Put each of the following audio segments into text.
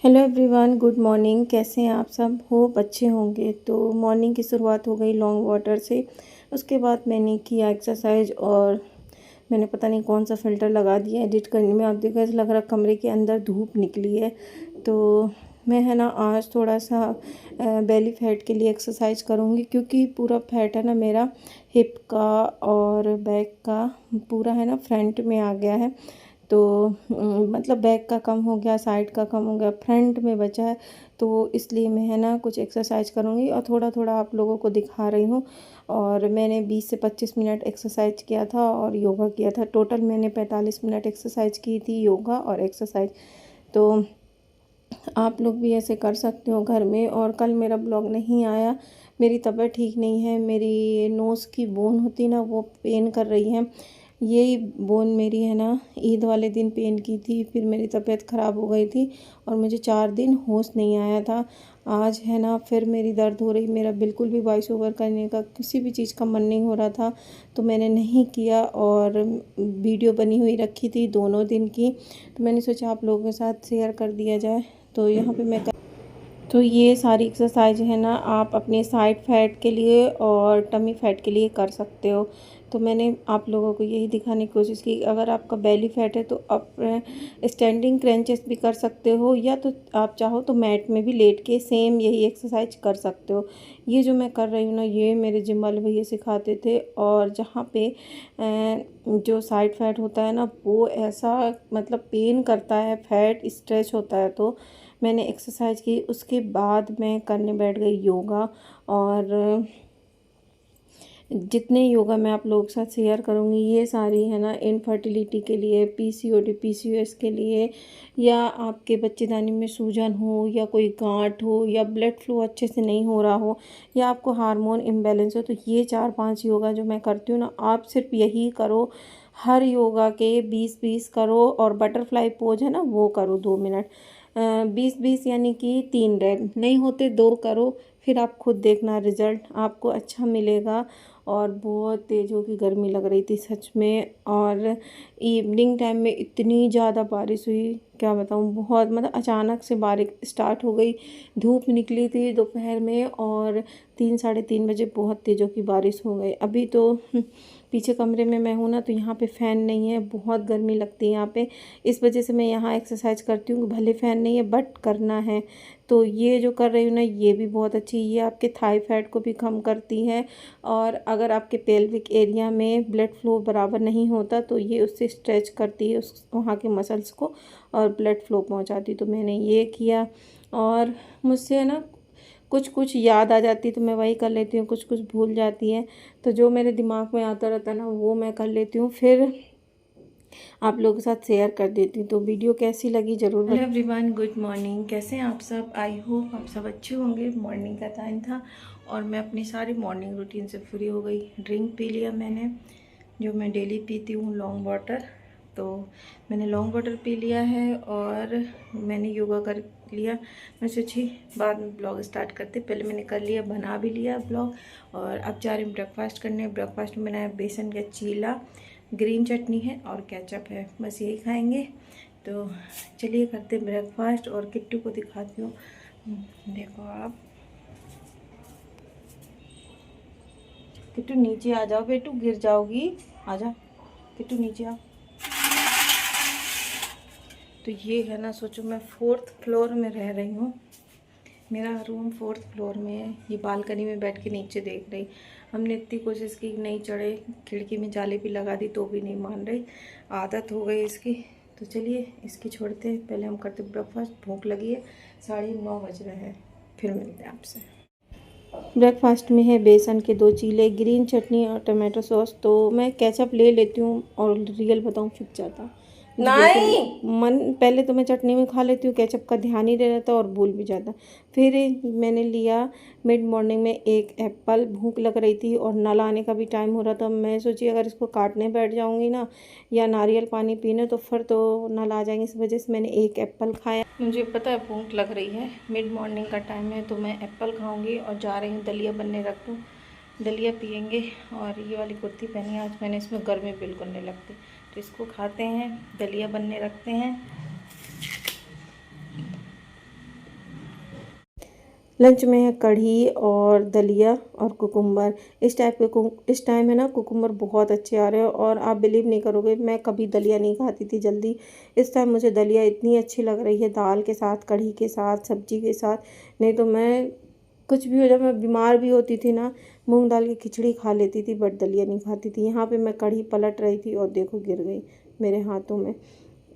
Hello everyone, good morning. कैसे हैं आप सब? होप अच्छे होंगे। तो मॉर्निंग की शुरुआत हो गई लॉन्ग वाटर से। उसके बाद मैंने किया एक्सरसाइज और मैंने पता नहीं कौन सा फ़िल्टर लगा दिया एडिट करने में। आप देखो ऐसा लग रहा कमरे के अंदर धूप निकली है। तो मैं है ना आज थोड़ा सा बेली फैट के लिए एक्सरसाइज करूँगी, क्योंकि पूरा फैट है ना मेरा हिप का और बैक का पूरा है ना फ्रंट में आ गया है। तो मतलब बैक का कम हो गया, साइड का कम हो गया, फ्रंट में बचा है। तो इसलिए मैं है ना कुछ एक्सरसाइज करूँगी और थोड़ा थोड़ा आप लोगों को दिखा रही हूँ। और मैंने 20 से 25 मिनट एक्सरसाइज किया था और योगा किया था। टोटल मैंने 45 मिनट एक्सरसाइज की थी, योगा और एक्सरसाइज। तो आप लोग भी ऐसे कर सकते हो घर में। और कल मेरा ब्लॉग नहीं आया, मेरी तबीयत ठीक नहीं है। मेरी नोज़ की बोन होती ना, वो पेन कर रही है। यही बोन मेरी है ना ईद वाले दिन पेन की थी, फिर मेरी तबीयत ख़राब हो गई थी और मुझे 4 दिन होश नहीं आया था। आज है ना फिर मेरी दर्द हो रही। मेरा बिल्कुल भी वॉइस ओवर करने का किसी भी चीज़ का मन नहीं हो रहा था, तो मैंने नहीं किया। और वीडियो बनी हुई रखी थी दोनों दिन की, तो मैंने सोचा आप लोगों के साथ शेयर कर दिया जाए। तो यहाँ पे मैं तो ये सारी एक्सरसाइज है ना आप अपने साइड फैट के लिए और टमी फैट के लिए कर सकते हो। तो मैंने आप लोगों को यही दिखाने की कोशिश की। अगर आपका बेली फैट है तो आप स्टैंडिंग क्रंचेस भी कर सकते हो, या तो आप चाहो तो मैट में भी लेट के सेम यही एक्सरसाइज कर सकते हो। ये जो मैं कर रही हूँ ना, ये मेरे जिम वाले भैया सिखाते थे। और जहाँ पे जो साइड फैट होता है ना, वो ऐसा मतलब पेन करता है, फैट स्ट्रेच होता है। तो मैंने एक्सरसाइज की, उसके बाद मैं करने बैठ गई योगा। और जितने योगा मैं आप लोगों के साथ शेयर करूँगी ये सारी है ना इनफर्टिलिटी के लिए, पीसीओडी पीसीओएस के लिए, या आपके बच्चेदानी में सूजन हो, या कोई गांठ हो, या ब्लड फ्लो अच्छे से नहीं हो रहा हो, या आपको हार्मोन इम्बैलेंस हो। तो ये 4-5 योगा जो मैं करती हूँ ना, आप सिर्फ यही करो। हर योगा के 20-20 करो। और बटरफ्लाई पोज है ना, वो करो 2 मिनट। 20-20 यानी कि 3 रेप, नहीं होते 2 करो। फिर आप खुद देखना रिज़ल्ट आपको अच्छा मिलेगा। और बहुत तेज़ हो की गर्मी लग रही थी सच में। और इवनिंग टाइम में इतनी ज़्यादा बारिश हुई, क्या बताऊँ। बहुत मतलब अचानक से बारिश स्टार्ट हो गई। धूप निकली थी दोपहर में और 3-3:30 बजे बहुत तेज़ों की बारिश हो गई। अभी तो पीछे कमरे में मैं हूँ ना, तो यहाँ पे फ़ैन नहीं है, बहुत गर्मी लगती है यहाँ पे। इस वजह से मैं यहाँ एक्सरसाइज करती हूँ। भले फ़ैन नहीं है बट करना है। तो ये जो कर रही हूँ ना, ये भी बहुत अच्छी। ये आपके थाई फैट को भी कम करती है। और अगर आपके पेल्विक एरिया में ब्लड फ्लो बराबर नहीं होता, तो ये उससे स्ट्रेच करती है उस वहाँ के मसल्स को और ब्लड फ्लो पहुँचाती। तो मैंने ये किया। और मुझसे है ना कुछ कुछ याद आ जाती, तो मैं वही कर लेती हूँ। कुछ कुछ भूल जाती है, तो जो मेरे दिमाग में आता रहता है ना, वो मैं कर लेती हूँ, फिर आप लोगों के साथ शेयर कर देती हूँ। तो वीडियो कैसी लगी ज़रूर। Hello everyone, good morning. कैसे हैं आप सब? आई होप आप सब अच्छे होंगे। मॉर्निंग का टाइम था और मैं अपनी सारी मॉर्निंग रूटीन से फ्री हो गई। ड्रिंक पी लिया मैंने, जो मैं डेली पीती हूँ, लॉन्ग वाटर। तो मैंने लॉन्ग वाटर पी लिया है और मैंने योगा कर लिया। मैं सोची बाद में ब्लॉग स्टार्ट करते, पहले मैंने कर लिया, बना भी लिया ब्लॉग। और अब जा रही हूँ ब्रेकफास्ट करने। ब्रेकफास्ट में बनाया बेसन का चीला, ग्रीन चटनी है और केचप है, बस यही खाएंगे। तो चलिए करते ब्रेकफास्ट और किट्टू को दिखाती हूँ। देखो आप, किट्टू नीचे आ जाओ बेटू, गिर जाओगी। आ जा किट्टू, नीचे आओ। तो ये है ना, सोचो मैं 4th फ्लोर में रह रही हूँ। मेरा रूम 4th फ्लोर में है। ये बालकनी में बैठ के नीचे देख रही। हमने इतनी कोशिश की नहीं चढ़े, खिड़की में जाली भी लगा दी तो भी नहीं मान रही। आदत हो गई इसकी। तो चलिए इसकी छोड़ते हैं, पहले हम करते ब्रेकफास्ट। भूख लगी है, 9:30 बज रहे हैं। फिर मिलते हैं आपसे। ब्रेकफास्ट में है बेसन के 2 चीले, ग्रीन चटनी और टमाटो सॉस। तो मैं केचप ले लेती हूँ और रियल बताऊँ फिट जाता नहीं मन। पहले तो मैं चटनी में खा लेती हूँ, केचप का ध्यान ही नहीं रहता और भूल भी जाता। फिर मैंने लिया मिड मॉर्निंग में एक एप्पल। भूख लग रही थी और नल आने का भी टाइम हो रहा था। मैं सोची अगर इसको काटने बैठ जाऊँगी ना या नारियल पानी पीने, तो फिर तो नल आ जाएंगे। इस वजह से मैंने एक एप्पल खाया। मुझे पता है भूख लग रही है, मिड मॉर्निंग का टाइम है, तो मैं एप्पल खाऊंगी और जा रही हूँ दलिया बनने रख दूँ। दलिया पियेंगे। और ये वाली कुर्ती पहनी है आज मैंने, इसमें गर्मी बिल्कुल नहीं लगती। तो इसको खाते हैं, दलिया बनने रखते हैं। लंच में है कढ़ी और दलिया और कुकुम्बर। इस टाइम है ना कुकुम्बर बहुत अच्छे आ रहे हैं, और आप बिलीव नहीं करोगे, मैं कभी दलिया नहीं खाती थी जल्दी। इस टाइम मुझे दलिया इतनी अच्छी लग रही है, दाल के साथ, कढ़ी के साथ, सब्जी के साथ। नहीं तो मैं कुछ भी हो जाए, मैं बीमार भी होती थी ना, मूंग दाल की खिचड़ी खा लेती थी, बट दलिया नहीं खाती थी। यहाँ पे मैं कढ़ी पलट रही थी और देखो गिर गई मेरे हाथों में।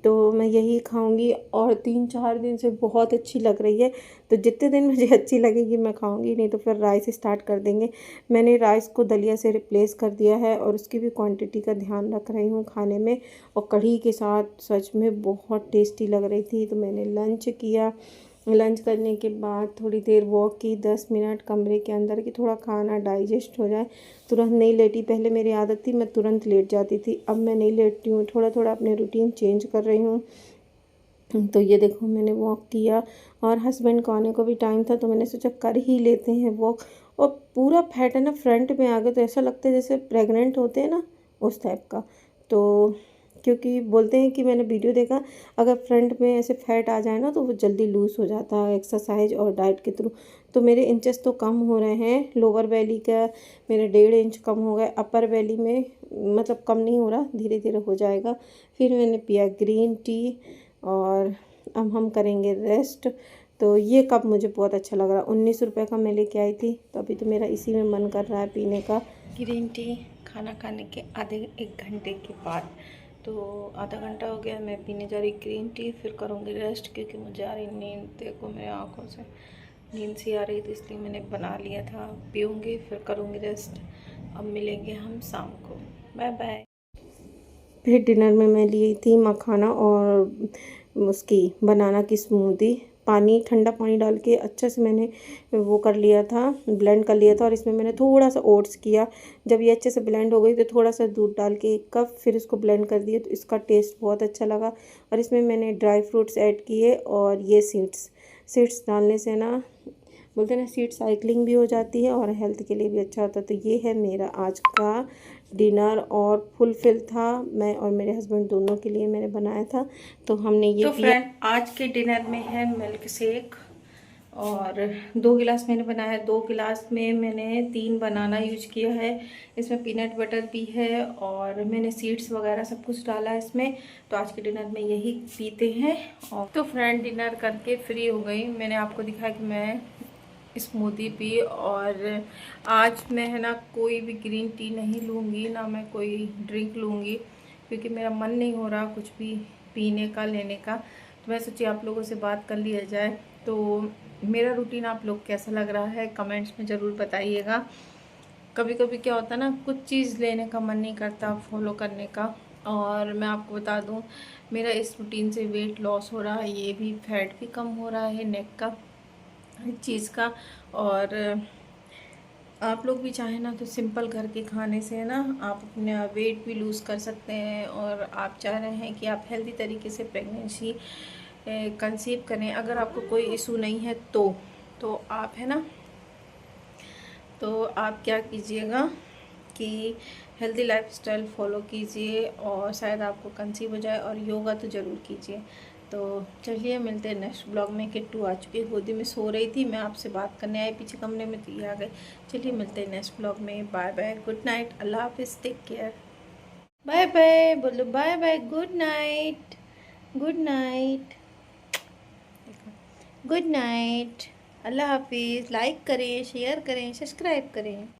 तो मैं यही खाऊंगी, और 3-4 दिन से बहुत अच्छी लग रही है। तो जितने दिन मुझे अच्छी लगेगी मैं खाऊंगी, नहीं तो फिर राइस स्टार्ट कर देंगे। मैंने राइस को दलिया से रिप्लेस कर दिया है, और उसकी भी क्वांटिटी का ध्यान रख रही हूँ खाने में। और कढ़ी के साथ सच में बहुत टेस्टी लग रही थी। तो मैंने लंच किया। लंच करने के बाद थोड़ी देर वॉक की, 10 मिनट कमरे के अंदर, कि थोड़ा खाना डाइजेस्ट हो जाए। तुरंत नहीं लेटी, पहले मेरी आदत थी मैं तुरंत लेट जाती थी, अब मैं नहीं लेटती हूँ, थोड़ा थोड़ा अपने रूटीन चेंज कर रही हूँ। तो ये देखो मैंने वॉक किया, और हस्बैंड को आने को भी टाइम था, तो मैंने सोचा कर ही लेते हैं वॉक। और पूरा फैट है ना फ्रंट में आ गया, तो ऐसा लगता है जैसे प्रेग्नेंट होते हैं ना, उस टाइप का। तो क्योंकि बोलते हैं कि मैंने वीडियो देखा, अगर फ्रंट में ऐसे फैट आ जाए ना तो वो जल्दी लूज़ हो जाता है एक्सरसाइज और डाइट के थ्रू। तो मेरे इंचेस तो कम हो रहे हैं, लोअर बेली का मेरे 1.5 इंच कम हो गए, अपर बेली में मतलब कम नहीं हो रहा, धीरे धीरे हो जाएगा। फिर मैंने पिया ग्रीन टी, और अब हम करेंगे रेस्ट। तो ये कप मुझे बहुत अच्छा लग रहा, 19 रुपये का मैं लेके आई थी, तो अभी तो मेरा इसी में मन कर रहा है पीने का। ग्रीन टी खाना खाने के आधे 1 घंटे के बाद, तो आधा घंटा हो गया, मैं पीने जा रही ग्रीन टी, फिर करूँगी रेस्ट, क्योंकि मुझे आ रही नींद। देखो मेरे आँखों से नींद सी आ रही थी, इसलिए मैंने बना लिया था। पीऊँगी फिर करूँगी रेस्ट। अब मिलेंगे हम शाम को, बाय बाय। फिर डिनर में मैं ली थी मखाना और उसकी बनाना की स्मूदी। पानी, ठंडा पानी डाल के अच्छे से मैंने वो कर लिया था, ब्लेंड कर लिया था, और इसमें मैंने थोड़ा सा ओट्स किया। जब ये अच्छे से ब्लेंड हो गई तो थोड़ा सा दूध डाल के 1 कप फिर इसको ब्लेंड कर दिया, तो इसका टेस्ट बहुत अच्छा लगा। और इसमें मैंने ड्राई फ्रूट्स ऐड किए, और ये सीड्स डालने से ना, बोलते हैं ना, सीड साइकिलिंग भी हो जाती है और हेल्थ के लिए भी अच्छा होता है। तो ये है मेरा आज का डिनर, और फुलफिल था, मैं और मेरे हस्बैंड दोनों के लिए मैंने बनाया था। तो हमने ये तो फ्रेंड आज के डिनर में है मिल्क शेक, और 2 गिलास मैंने बनाया है। 2 गिलास में मैंने 3 बनाना यूज किया है। इसमें पीनट बटर भी है, और मैंने सीड्स वगैरह सब कुछ डाला है इसमें। तो आज के डिनर में यही पीते हैं। और तो फ्रेंड डिनर करके फ्री हो गई। मैंने आपको दिखाया कि मैं स्मूदी पी, और आज मैं है ना कोई भी ग्रीन टी नहीं लूँगी, ना मैं कोई ड्रिंक लूँगी, क्योंकि मेरा मन नहीं हो रहा कुछ भी पीने का, लेने का। तो मैं सोची आप लोगों से बात कर लिया जाए। तो मेरा रूटीन आप लोग कैसा लग रहा है कमेंट्स में ज़रूर बताइएगा। कभी कभी क्या होता है ना, कुछ चीज़ लेने का मन नहीं करता, फॉलो करने का। और मैं आपको बता दूं, मेरा इस रूटीन से वेट लॉस हो रहा है, ये भी फैट भी कम हो रहा है नेक का, हर चीज़ का। और आप लोग भी चाहें ना तो सिंपल घर के खाने से ना आप अपना वेट भी लूज़ कर सकते हैं। और आप चाह रहे हैं कि आप हेल्दी तरीके से प्रेगनेंसी कंसीव करें, अगर आपको कोई इशू नहीं है तो आप है ना, तो आप क्या कीजिएगा कि हेल्दी लाइफस्टाइल फॉलो कीजिए, और शायद आपको कंसीव हो जाए। और योगा तो ज़रूर कीजिए। तो चलिए मिलते हैं नेक्स्ट ब्लॉग में। किट्टू आ चुकी है, गोदी में सो रही थी, मैं आपसे बात करने आई पीछे कमरे में, तो ये आ गए। चलिए मिलते हैं नेक्स्ट ब्लॉग में। बाय बाय, गुड नाइट, अल्लाह हाफिज़, टेक केयर। बाय बाय बोलो, bye bye, good night, good night, good night, अल्लाह हाफिज़। लाइक करें, शेयर करें, सब्सक्राइब करें।